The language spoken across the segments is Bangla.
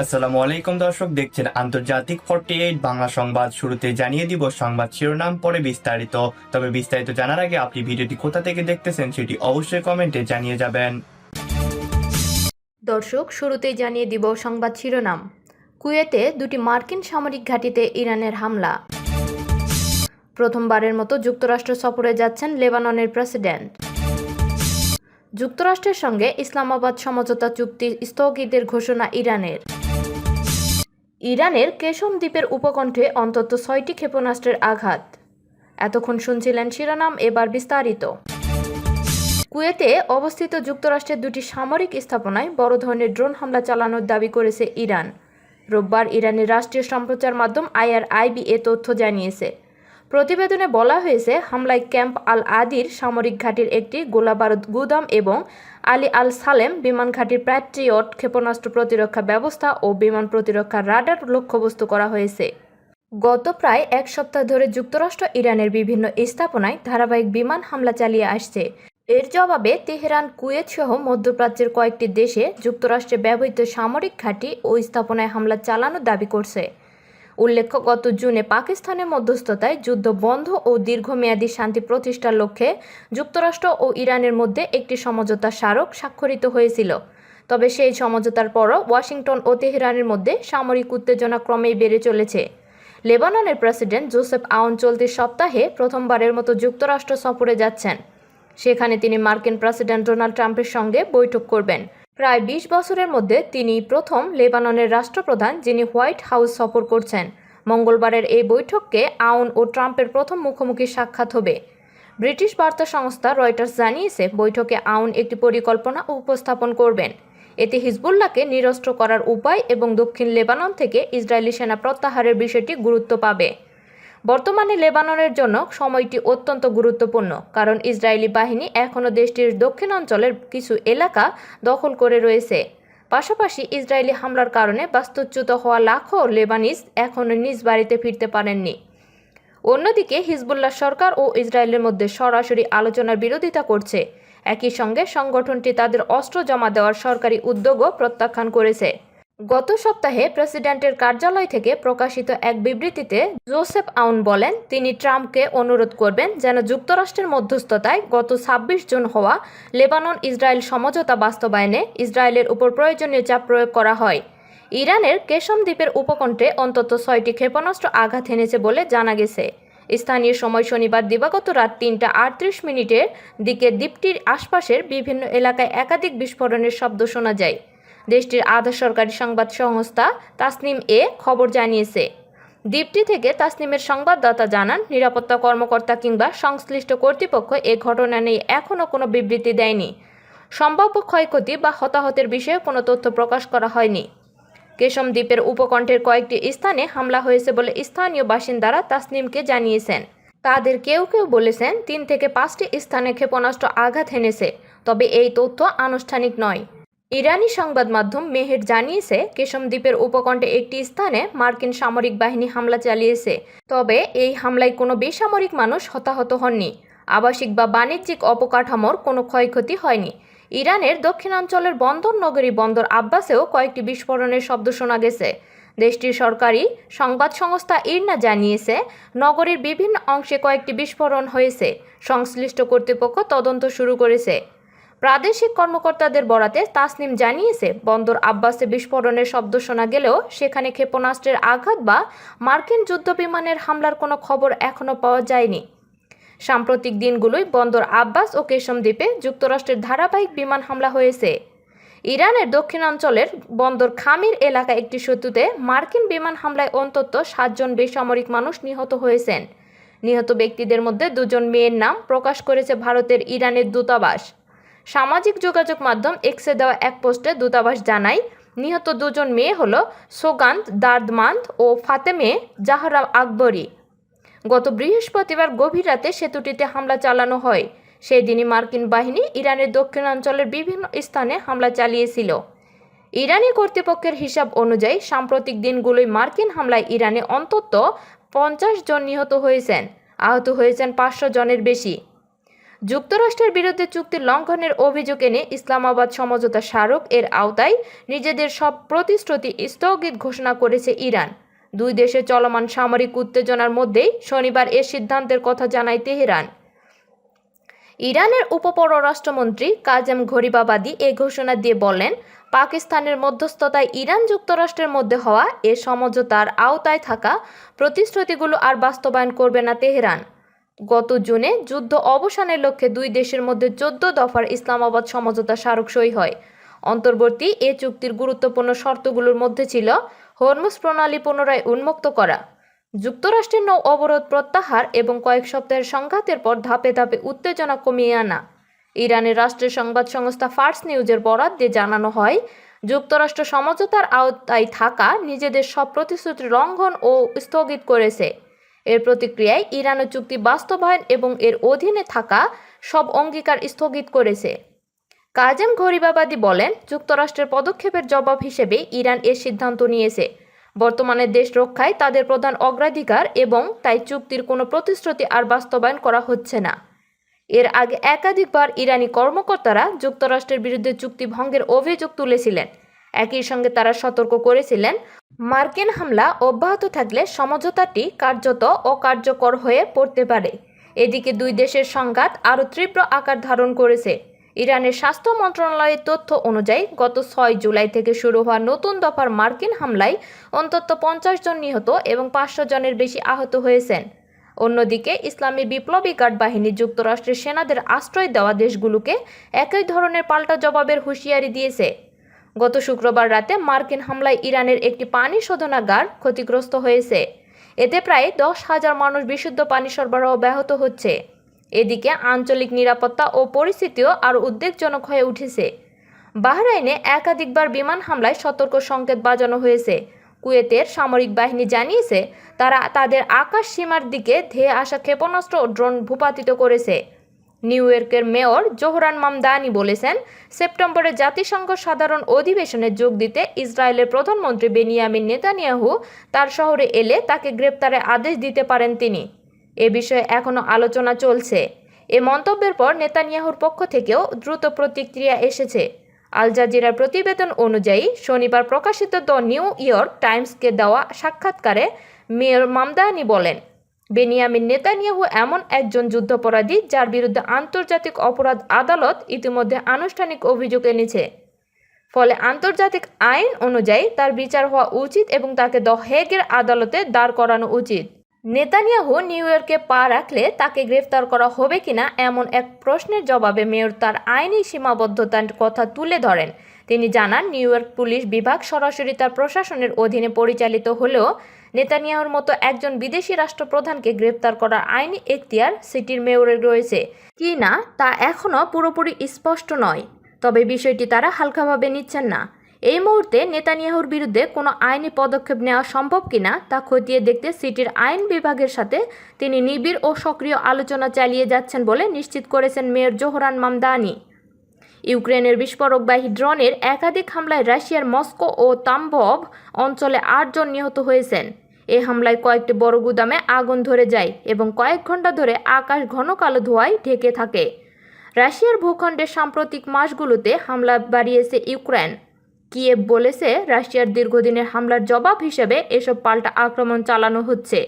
আসসালামু আলাইকুম দর্শক, দেখছেন আন্তর্জাতিক 48 বাংলা সংবাদ। শুরুতে জানিয়ে দিব সংবাদ শিরোনাম, পরে বিস্তারিত। তবে বিস্তারিত জানার আগে আপনি ভিডিওটি কোথা থেকে দেখতেছেন সেটি অবশ্যই কমেন্টে জানিয়ে যাবেন। দর্শক, শুরুতেই জানিয়ে দিব সংবাদ শিরোনাম। কুয়েতে দুটি মার্কিন সামরিক ঘাঁটিতে ইরানের হামলা। প্রথমবারের মতো যুক্তরাষ্ট্র সফরে যাচ্ছেন লেবাননের প্রেসিডেন্ট। যুক্তরাষ্ট্রের সঙ্গে ইসলামাবাদ সমঝোতা চুক্তি স্থগিতের ঘোষণা ইরানের। ইরানের কেশম দ্বীপের উপকণ্ঠে অন্তত 6টি ক্ষেপণাস্ত্রের আঘাত। এতক্ষণ শুনছিলেন শিরোনাম, এবার বিস্তারিত। কুয়েতে অবস্থিত যুক্তরাষ্ট্রের দুটি সামরিক স্থাপনায় বড় ধরনের ড্রোন হামলা চালানোর দাবি করেছে ইরান। রোববার ইরানের রাষ্ট্রীয় সম্প্রচার মাধ্যম IRIB এ তথ্য জানিয়েছে। প্রতিবেদনে বলা হয়েছে, হামলায় ক্যাম্প আল আদির সামরিক ঘাঁটির একটি গোলাবারুদ গুদাম এবং আলী আল সালেম বিমান ঘাঁটির প্যাট্রিয়ট ক্ষেপণাস্ত্র প্রতিরক্ষা ব্যবস্থা ও বিমান প্রতিরক্ষা রাডার লক্ষ্যবস্তু করা হয়েছে। গত প্রায় এক সপ্তাহ ধরে যুক্তরাষ্ট্র ইরানের বিভিন্ন স্থাপনায় ধারাবাহিক বিমান হামলা চালিয়ে আসছে। এর জবাবে তেহরান কুয়েত সহ মধ্যপ্রাচ্যের কয়েকটি দেশে যুক্তরাষ্ট্রে ব্যবহৃত সামরিক ঘাঁটি ও স্থাপনায় হামলা চালানোর দাবি করছে। উল্লেখ্য, গত জুনে পাকিস্তানের মধ্যস্থতায় যুদ্ধ বন্ধ ও দীর্ঘমেয়াদী শান্তি প্রতিষ্ঠার লক্ষ্যে যুক্তরাষ্ট্র ও ইরানের মধ্যে একটি সমঝোতা স্মারক স্বাক্ষরিত হয়েছিল। তবে সেই সমঝোতার পরও ওয়াশিংটন ও তেহরানের মধ্যে সামরিক উত্তেজনা ক্রমেই বেড়ে চলেছে। লেবাননের প্রেসিডেন্ট জোসেফ আউন চলতি সপ্তাহে প্রথমবারের মতো যুক্তরাষ্ট্র সফরে যাচ্ছেন। সেখানে তিনি মার্কিন প্রেসিডেন্ট ডোনাল্ড ট্রাম্পের সঙ্গে বৈঠক করবেন। প্রায় 20 বছরের মধ্যে তিনি প্রথম লেবাননের রাষ্ট্রপ্রধান যিনি হোয়াইট হাউস সফর করছেন। মঙ্গলবারের এই বৈঠককে আউন ও ট্রাম্পের প্রথম মুখোমুখি সাক্ষাৎ হবে। ব্রিটিশ বার্তা সংস্থা রয়টার্স জানিয়েছে, বৈঠকে আউন একটি পরিকল্পনা উপস্থাপন করবেন। এতে হিজবুল্লাহকে নিরস্ত্র করার উপায় এবং দক্ষিণ লেবানন থেকে ইসরায়েলি সেনা প্রত্যাহারের বিষয়টি গুরুত্ব পাবে। বর্তমানে লেবাননের জন্য সময়টি অত্যন্ত গুরুত্বপূর্ণ, কারণ ইসরায়েলি বাহিনী এখনও দেশটির দক্ষিণাঞ্চলের কিছু এলাকা দখল করে রয়েছে। পাশাপাশি ইসরায়েলি হামলার কারণে বাস্তুচ্যুত হওয়া লাখো লেবানিজ এখনও নিজ বাড়িতে ফিরতে পারেননি। অন্যদিকে হিজবুল্লাহ সরকার ও ইসরায়েলের মধ্যে সরাসরি আলোচনার বিরোধিতা করছে। একই সঙ্গে সংগঠনটি তাদের অস্ত্র জমা দেওয়ার সরকারি উদ্যোগও প্রত্যাখ্যান করেছে। গত সপ্তাহে প্রেসিডেন্টের কার্যালয় থেকে প্রকাশিত এক বিবৃতিতে জোসেফ আউন বলেন, তিনি ট্রাম্পকে অনুরোধ করবেন যেন যুক্তরাষ্ট্রের মধ্যস্থতায় গত 26 জুন হওয়া লেবানন ইসরায়েল সমঝোতা বাস্তবায়নে ইসরায়েলের উপর প্রয়োজনীয় চাপ প্রয়োগ করা হয়। ইরানের কেশম দ্বীপের উপকণ্ঠে অন্তত 6টি ক্ষেপণাস্ত্র আঘাত এনেছে বলে জানা গেছে। স্থানীয় সময় শনিবার দিবাগত রাত 3:38 দিকে দ্বীপটির আশপাশের বিভিন্ন এলাকায় একাধিক বিস্ফোরণের শব্দ শোনা যায়। দেশটির আধা সরকারি সংবাদ সংস্থা তাসনিম খবর জানিয়েছে। দ্বীপটি থেকে তাসনিমের সংবাদদাতা জানান, নিরাপত্তা কর্মকর্তা কিংবা সংশ্লিষ্ট কর্তৃপক্ষ এ ঘটনা নিয়ে এখনও কোনো বিবৃতি দেয়নি। সম্ভাব্য ক্ষয়ক্ষতি বা হতাহতের বিষয়ে কোনো তথ্য প্রকাশ করা হয়নি। কেশম দ্বীপের উপকণ্ঠের কয়েকটি স্থানে হামলা হয়েছে বলে স্থানীয় বাসিন্দারা তাসনিমকে জানিয়েছেন। তাদের কেউ কেউ বলেছেন 3 থেকে 5টি স্থানে ক্ষেপণাস্ত্র আঘাত হেনেছে, তবে এই তথ্য আনুষ্ঠানিক নয়। ইরানি সংবাদ মাধ্যম মেহের জানিয়েছে, কেশম দ্বীপের উপকণ্ঠে একটি স্থানে মার্কিন সামরিক বাহিনী হামলা চালিয়েছে। তবে এই হামলায় কোনো বেসামরিক মানুষ হতাহত হননি। আবাসিক বা বাণিজ্যিক অবকাঠামোর কোনো ক্ষয়ক্ষতি হয়নি। ইরানের দক্ষিণাঞ্চলের বন্দর নগরী বন্দর আব্বাসেও কয়েকটি বিস্ফোরণের শব্দ শোনা গেছে। দেশটির সরকারি সংবাদ সংস্থা ইরনা জানিয়েছে, নগরীর বিভিন্ন অংশে কয়েকটি বিস্ফোরণ হয়েছে। সংশ্লিষ্ট কর্তৃপক্ষ তদন্ত শুরু করেছে। প্রাদেশিক কর্মকর্তাদের বরাতে তাসনিম জানিয়েছে, বন্দর আব্বাসে বিস্ফোরণের শব্দ শোনা গেলেও সেখানে ক্ষেপণাস্ত্রের আঘাত বা মার্কিন যুদ্ধবিমানের হামলার কোনো খবর এখনও পাওয়া যায়নি। সাম্প্রতিক দিনগুলোয় বন্দর আব্বাস ও কেশম দ্বীপে যুক্তরাষ্ট্রের ধারাবাহিক বিমান হামলা হয়েছে। ইরানের দক্ষিণাঞ্চলের বন্দর খামির এলাকায় একটি সেতুতে মার্কিন বিমান হামলায় অন্তত 7 জন বেসামরিক মানুষ নিহত হয়েছেন। নিহত ব্যক্তিদের মধ্যে 2 জন মেয়ের নাম প্রকাশ করেছে ভারতের ইরানের দূতাবাস। সামাজিক যোগাযোগ মাধ্যম এক্সে দেওয়া এক পোস্টে দূতাবাস জানায়, নিহত 2 জন মেয়ে হল সোগান্ত দার্দমান্দ ও ফাতেমে জাহরা আকবরী। গত বৃহস্পতিবার গভীর রাতে সেতুটিতে হামলা চালানো হয়। সেই দিনই মার্কিন বাহিনী ইরানের দক্ষিণাঞ্চলের বিভিন্ন স্থানে হামলা চালিয়েছিল। ইরানি কর্তৃপক্ষের হিসাব অনুযায়ী সাম্প্রতিক দিনগুলোয় মার্কিন হামলায় ইরানে অন্তত 50 জন নিহত হয়েছেন, আহত হয়েছেন 500 জনের বেশি। যুক্তরাষ্ট্রের বিরুদ্ধে চুক্তি লঙ্ঘনের অভিযোগ এনে ইসলামাবাদ সমঝোতা স্মারক এর আওতায় নিজেদের সব প্রতিশ্রুতি স্থগিত ঘোষণা করেছে ইরান। দুই দেশের চলমান সামরিক উত্তেজনার মধ্যেই শনিবার এ সিদ্ধান্তের কথা জানায় তেহরান। ইরানের উপপররাষ্ট্রমন্ত্রী কাজেম ঘরিবাবাদী এ ঘোষণা দিয়ে বলেন, পাকিস্তানের মধ্যস্থতায় ইরান যুক্তরাষ্ট্রের মধ্যে হওয়া এ সমঝোতার আওতায় থাকা প্রতিশ্রুতিগুলো আর বাস্তবায়ন করবে না তেহরান। গত জুনে যুদ্ধ অবসানের লক্ষ্যে দুই দেশের মধ্যে 14 দফার ইসলামাবাদ সমঝোতা স্মারক সই হয়। অন্তর্বর্তী এ চুক্তির গুরুত্বপূর্ণ শর্তগুলোর মধ্যে ছিল হরমুজ প্রণালী পুনরায় উন্মুক্ত করা, যুক্তরাষ্ট্রের নৌ অবরোধ প্রত্যাহার এবং কয়েক সপ্তাহের সংঘাতের পর ধাপে ধাপে উত্তেজনা কমিয়ে আনা। ইরানের রাষ্ট্রীয় সংবাদ সংস্থা ফার্স নিউজের বরাত দিয়ে জানানো হয়, যুক্তরাষ্ট্র সমঝোতার আওতায় থাকা নিজেদের সব প্রতিশ্রুতি লঙ্ঘন ও স্থগিত করেছে। এর প্রতিক্রিয়ায় ইরানের চুক্তি বাস্তবায়ন এবং এর অধীনে থাকা সব অঙ্গীকার স্থগিত করেছে। কাজেম ঘরিবাবাদী বলেন, যুক্তরাষ্ট্রের পদক্ষেপের জবাব হিসেবে ইরান এর সিদ্ধান্ত নিয়েছে। বর্তমানে দেশ রক্ষায় তাদের প্রধান অগ্রাধিকার এবং তাই চুক্তির কোনো প্রতিশ্রুতি আর বাস্তবায়ন করা হচ্ছে না। এর আগে একাধিকবার ইরানি কর্মকর্তারা যুক্তরাষ্ট্রের বিরুদ্ধে চুক্তি ভঙ্গের অভিযোগ তুলেছিলেন। একই সঙ্গে তারা সতর্ক করেছিলেন, মার্কিন হামলা অব্যাহত থাকলে সমঝোতাটি কার্যত অকার্যকর হয়ে পড়তে পারে। এদিকে দুই দেশের সংঘাত আরও তীব্র আকার ধারণ করেছে। ইরানের স্বাস্থ্য মন্ত্রণালয়ের তথ্য অনুযায়ী গত 6 জুলাই থেকে শুরু হওয়া নতুন দফার মার্কিন হামলায় অন্তত 50 জন নিহত এবং 500 জনের বেশি আহত হয়েছেন। অন্যদিকে ইসলামী বিপ্লবী গার্ড বাহিনী যুক্তরাষ্ট্রের সেনাদের আশ্রয় দেওয়া দেশগুলোকে একই ধরনের পাল্টা জবাবের হুঁশিয়ারি দিয়েছে। গত শুক্রবার রাতে মার্কিন হামলায় ইরানের একটি পানি শোধনাগার ক্ষতিগ্রস্ত হয়েছে। এতে প্রায় 10,000 মানুষ বিশুদ্ধ পানি সরবরাহ ব্যাহত হচ্ছে। এদিকে আঞ্চলিক নিরাপত্তা ও পরিস্থিতিও আরও উদ্বেগজনক হয়ে উঠেছে। বাহরাইনে একাধিকবার বিমান হামলায় সতর্ক সংকেত বাজানো হয়েছে। কুয়েতের সামরিক বাহিনী জানিয়েছে, তারা তাদের আকাশ সীমার দিকে ধেয়ে আসা ক্ষেপণাস্ত্র ও ড্রোন ভূপাতিত করেছে। নিউ ইয়র্কের মেয়র জোহরান মামদানি বলেছেন, সেপ্টেম্বরে জাতিসংঘ সাধারণ অধিবেশনে যোগ দিতে ইসরায়েলের প্রধানমন্ত্রী বেনিয়ামিন নেতানিয়াহু তার শহরে এলে তাকে গ্রেপ্তারের আদেশ দিতে পারেন তিনি। এ বিষয়ে এখনও আলোচনা চলছে। এ মন্তব্যের পর নেতানিয়াহুর পক্ষ থেকেও দ্রুত প্রতিক্রিয়া এসেছে। আল জাজিরার প্রতিবেদন অনুযায়ী শনিবার প্রকাশিত দ্য নিউ ইয়র্ক টাইমসকে দেওয়া সাক্ষাৎকারে মেয়র মামদানি বলেন, বেনিয়ামিন নেতানিয়াহু এমন একজন যুদ্ধাপরাধী যার বিরুদ্ধে আন্তর্জাতিক অপরাধ আদালত ইতিমধ্যে আনুষ্ঠানিক অভিযোগ এনেছে। ফলে আন্তর্জাতিক আইন অনুযায়ী তার বিচার হওয়া উচিত এবং তাকে দ্য হেগের আদালতে দাঁড় করানো উচিত। নেতানিয়াহু নিউ ইয়র্কে পা রাখলে তাকে গ্রেফতার করা হবে কিনা এমন এক প্রশ্নের জবাবে মেয়র তার আইনি সীমাবদ্ধতার কথা তুলে ধরেন। তিনি জানান, নিউ ইয়র্ক পুলিশ বিভাগ সরাসরি তার প্রশাসনের অধীনে পরিচালিত হলেও নেতানিয়াহুর মতো একজন বিদেশি রাষ্ট্রপ্রধানকে গ্রেফতার করার আইনি এখতিয়ার সিটির মেয়রের রয়েছে কি না তা এখনও পুরোপুরি স্পষ্ট নয়। তবে বিষয়টি তারা হালকাভাবে নিচ্ছেন না। এই মুহূর্তে নেতানিয়াহুর বিরুদ্ধে কোনো আইনি পদক্ষেপ নেওয়া সম্ভব কিনা তা খতিয়ে দেখতে সিটির আইন বিভাগের সাথে তিনি নিবিড় ও সক্রিয় আলোচনা চালিয়ে যাচ্ছেন বলে নিশ্চিত করেছেন মেয়র জোহরান মামদানি। ইউক্রেনের বিস্ফোরকবাহী ড্রোনের একাধিক হামলায় রাশিয়ার মস্কো ও তাম্বভ অঞ্চলে 8 জন নিহত হয়েছেন। এই হামলায় কয়েকটি বড় গুদামে আগুন ধরে যায় এবং কয়েক ঘন্টা ধরে আকাশ ঘন কালো ধোঁয়ায় ঢেকে থাকে। রাশিয়ার ভূখণ্ডে সাম্প্রতিক মাসগুলোতে হামলা বাড়িয়েছে ইউক্রেন। কিয়েভ বলেছে, রাশিয়ার দীর্ঘদিনের হামলার জবাব হিসেবে এসব পাল্টা আক্রমণ চালানো হচ্ছে।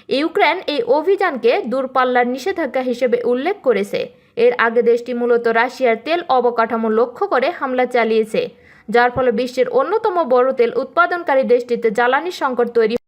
ইউক্রেন এই অভিযানকে দূরপাল্লার নিষেধাজ্ঞা হিসেবে উল্লেখ করেছে। এর আগে দেশটি মূলত রাশিয়ার তেল অবকাঠামো লক্ষ্য করে হামলা চালিয়েছে, যার ফলে বিশ্বের অন্যতম বড় তেল উৎপাদনকারী দেশটিতে জ্বালানি সংকট তৈরি